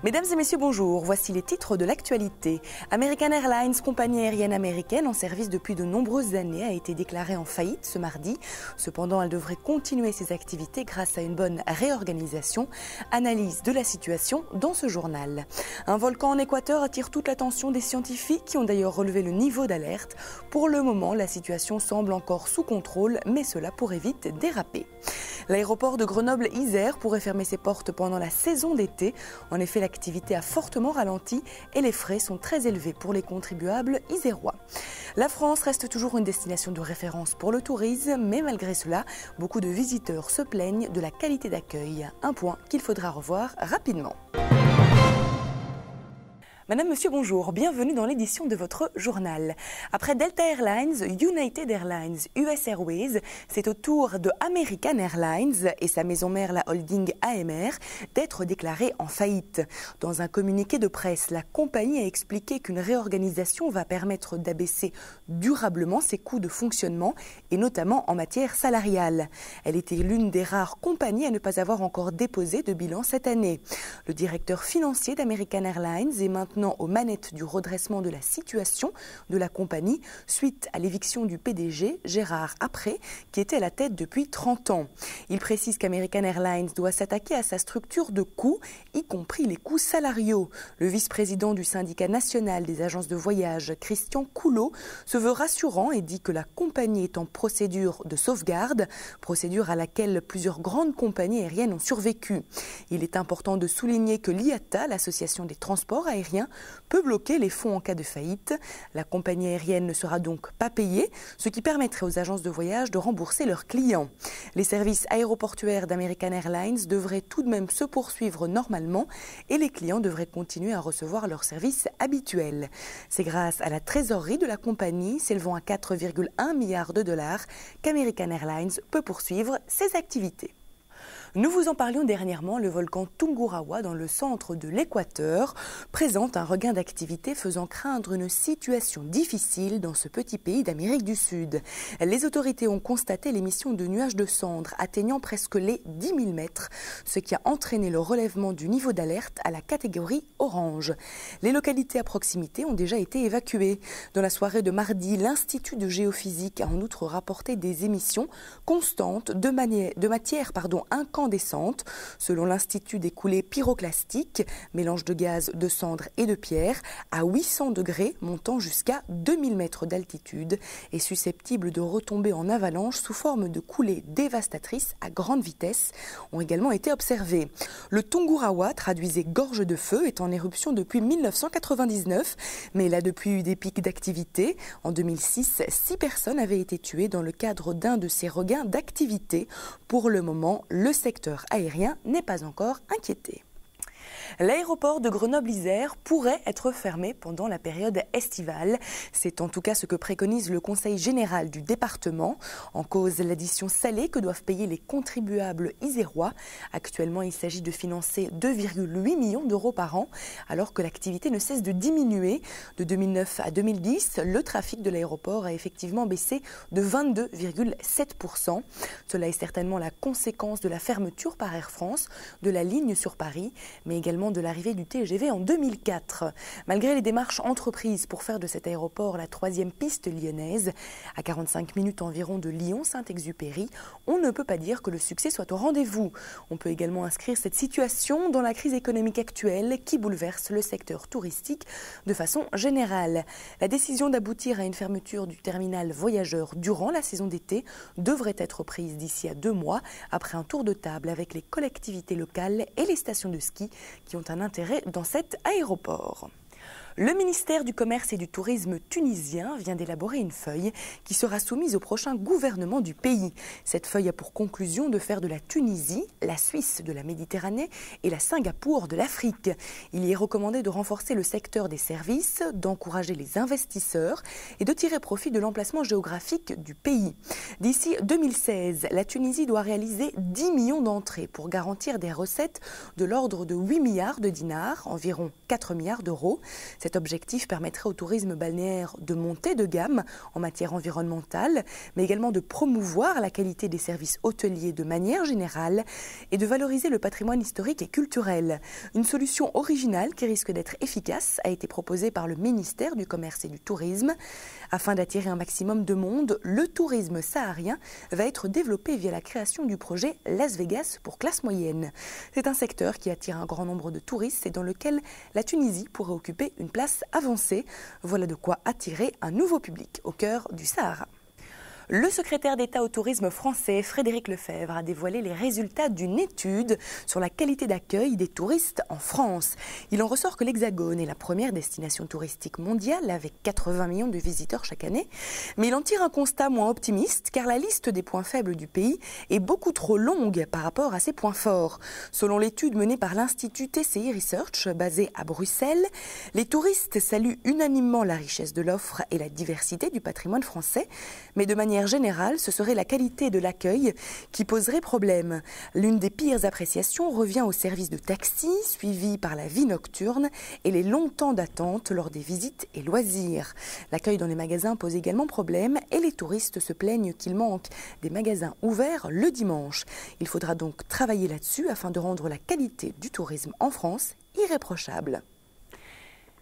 Mesdames et messieurs, bonjour. Voici les titres de l'actualité. American Airlines, compagnie aérienne américaine en service depuis de nombreuses années, a été déclarée en faillite ce mardi. Cependant, elle devrait continuer ses activités grâce à une bonne réorganisation. Analyse de la situation dans ce journal. Un volcan en Équateur attire toute l'attention des scientifiques qui ont d'ailleurs relevé le niveau d'alerte. Pour le moment, la situation semble encore sous contrôle, mais cela pourrait vite déraper. L'aéroport de Grenoble-Isère pourrait fermer ses portes pendant la saison d'été. En effet, l'activité a fortement ralenti et les frais sont très élevés pour les contribuables isérois. La France reste toujours une destination de référence pour le tourisme, mais malgré cela, beaucoup de visiteurs se plaignent de la qualité d'accueil. Un point qu'il faudra revoir rapidement. Madame, Monsieur, bonjour. Bienvenue dans l'édition de votre journal. Après Delta Airlines, United Airlines, US Airways, c'est au tour de American Airlines et sa maison mère, la holding AMR, d'être déclarée en faillite. Dans un communiqué de presse, la compagnie a expliqué qu'une réorganisation va permettre d'abaisser durablement ses coûts de fonctionnement et notamment en matière salariale. Elle était l'une des rares compagnies à ne pas avoir encore déposé de bilan cette année. Le directeur financier d'American Airlines est maintenant aux manettes du redressement de la situation de la compagnie suite à l'éviction du PDG Gérard Apré qui était à la tête depuis 30 ans. Il précise qu'American Airlines doit s'attaquer à sa structure de coûts, y compris les coûts salariaux. Le vice-président du syndicat national des agences de voyage, Christian Coulot, se veut rassurant et dit que la compagnie est en procédure de sauvegarde, procédure à laquelle plusieurs grandes compagnies aériennes ont survécu. Il est important de souligner que l'IATA, l'association des transports aériens, peut bloquer les fonds en cas de faillite. La compagnie aérienne ne sera donc pas payée, ce qui permettrait aux agences de voyage de rembourser leurs clients. Les services aéroportuaires d'American Airlines devraient tout de même se poursuivre normalement et les clients devraient continuer à recevoir leurs services habituels. C'est grâce à la trésorerie de la compagnie, s'élevant à 4,1 milliards de dollars, qu'American Airlines peut poursuivre ses activités. Nous vous en parlions dernièrement, le volcan Tungurahua dans le centre de l'Équateur présente un regain d'activité faisant craindre une situation difficile dans ce petit pays d'Amérique du Sud. Les autorités ont constaté l'émission de nuages de cendres atteignant presque les 10 000 mètres, ce qui a entraîné le relèvement du niveau d'alerte à la catégorie orange. Les localités à proximité ont déjà été évacuées. Dans la soirée de mardi, l'Institut de géophysique a en outre rapporté des émissions constantes de matière incandescente. Selon l'Institut des coulées pyroclastiques, mélange de gaz, de cendres et de pierre, à 800 degrés, montant jusqu'à 2000 mètres d'altitude et susceptible de retomber en avalanche sous forme de coulées dévastatrices à grande vitesse, ont également été observées. Le Tungurahua, traduisé gorge de feu, est en éruption depuis 1999, mais il a depuis eu des pics d'activité. En 2006, 6 personnes avaient été tuées dans le cadre d'un de ces regains d'activité. Pour le moment, le secteur aérien n'est pas encore inquiété. L'aéroport de Grenoble-Isère pourrait être fermé pendant la période estivale. C'est en tout cas ce que préconise le Conseil général du département. En cause, l'addition salée que doivent payer les contribuables isérois. Actuellement, il s'agit de financer 2,8 millions d'euros par an, alors que l'activité ne cesse de diminuer. De 2009 à 2010, le trafic de l'aéroport a effectivement baissé de 22,7%. Cela est certainement la conséquence de la fermeture par Air France de la ligne sur Paris, mais également de l'arrivée du TGV en 2004. Malgré les démarches entreprises pour faire de cet aéroport la 3e piste lyonnaise, à 45 minutes environ de Lyon-Saint-Exupéry, on ne peut pas dire que le succès soit au rendez-vous. On peut également inscrire cette situation dans la crise économique actuelle qui bouleverse le secteur touristique de façon générale. La décision d'aboutir à une fermeture du terminal voyageurs durant la saison d'été devrait être prise d'ici à 2 mois, après un tour de table avec les collectivités locales et les stations de ski qui ont un intérêt dans cet aéroport. Le ministère du Commerce et du Tourisme tunisien vient d'élaborer une feuille qui sera soumise au prochain gouvernement du pays. Cette feuille a pour conclusion de faire de la Tunisie, la Suisse de la Méditerranée et la Singapour de l'Afrique. Il y est recommandé de renforcer le secteur des services, d'encourager les investisseurs et de tirer profit de l'emplacement géographique du pays. D'ici 2016, la Tunisie doit réaliser 10 millions d'entrées pour garantir des recettes de l'ordre de 8 milliards de dinars, environ 4 milliards d'euros. Cet objectif permettrait au tourisme balnéaire de monter de gamme en matière environnementale, mais également de promouvoir la qualité des services hôteliers de manière générale et de valoriser le patrimoine historique et culturel. Une solution originale qui risque d'être efficace a été proposée par le ministère du Commerce et du Tourisme. Afin d'attirer un maximum de monde, le tourisme saharien va être développé via la création du projet Las Vegas pour classe moyenne. C'est un secteur qui attire un grand nombre de touristes et dans lequel la Tunisie pourrait occuper une place avancée. Voilà de quoi attirer un nouveau public au cœur du Sahara. Le secrétaire d'État au tourisme français, Frédéric Lefebvre, a dévoilé les résultats d'une étude sur la qualité d'accueil des touristes en France. Il en ressort que l'Hexagone est la première destination touristique mondiale avec 80 millions de visiteurs chaque année. Mais il en tire un constat moins optimiste car la liste des points faibles du pays est beaucoup trop longue par rapport à ses points forts. Selon l'étude menée par l'Institut TCI Research, basé à Bruxelles, les touristes saluent unanimement la richesse de l'offre et la diversité du patrimoine français, mais de manière générale, ce serait la qualité de l'accueil qui poserait problème. L'une des pires appréciations revient au service de taxi, suivi par la vie nocturne et les longs temps d'attente lors des visites et loisirs. L'accueil dans les magasins pose également problème et les touristes se plaignent qu'il manque des magasins ouverts le dimanche. Il faudra donc travailler là-dessus afin de rendre la qualité du tourisme en France irréprochable.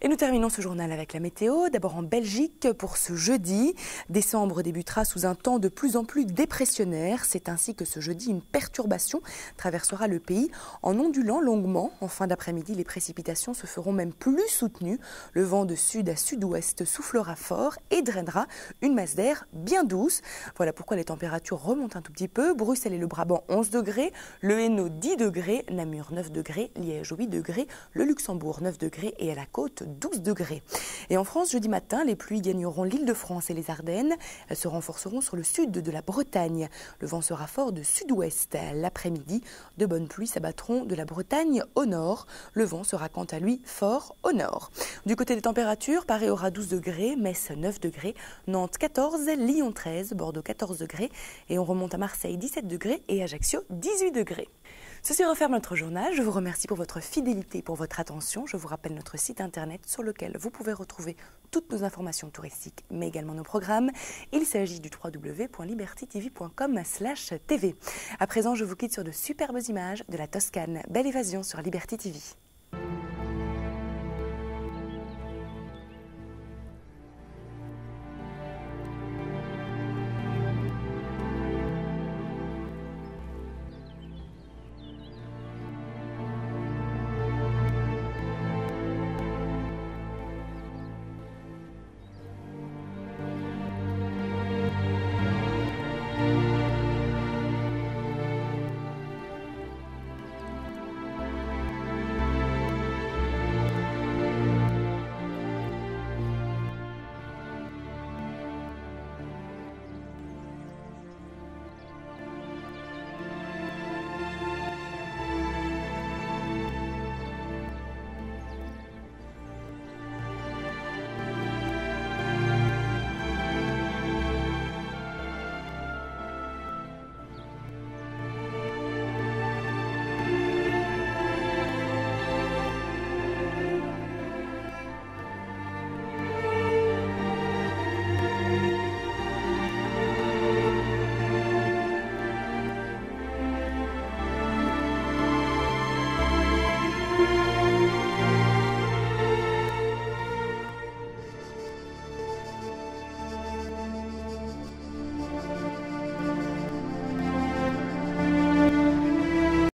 Et nous terminons ce journal avec la météo. D'abord en Belgique pour ce jeudi. Décembre débutera sous un temps de plus en plus dépressionnaire. C'est ainsi que ce jeudi, une perturbation traversera le pays en ondulant longuement. En fin d'après-midi, les précipitations se feront même plus soutenues. Le vent de sud à sud-ouest soufflera fort et drainera une masse d'air bien douce. Voilà pourquoi les températures remontent un tout petit peu. Bruxelles et le Brabant 11 degrés, le Hainaut 10 degrés, Namur 9 degrés, Liège 8 degrés, le Luxembourg 9 degrés et à la côte 12 degrés. Et en France, jeudi matin, les pluies gagneront l'Île-de-France et les Ardennes. Elles se renforceront sur le sud de la Bretagne. Le vent sera fort de sud-ouest. L'après-midi, de bonnes pluies s'abattront de la Bretagne au nord. Le vent sera quant à lui fort au nord. Du côté des températures, Paris aura 12 degrés, Metz 9 degrés, Nantes 14, Lyon 13, Bordeaux 14 degrés et on remonte à Marseille 17 degrés et Ajaccio 18 degrés. Ceci referme notre journal. Je vous remercie pour votre fidélité et pour votre attention. Je vous rappelle notre site internet sur lequel vous pouvez retrouver toutes nos informations touristiques, mais également nos programmes. Il s'agit du www.libertytv.com/tv. À présent, je vous quitte sur de superbes images de la Toscane. Belle évasion sur Liberty TV.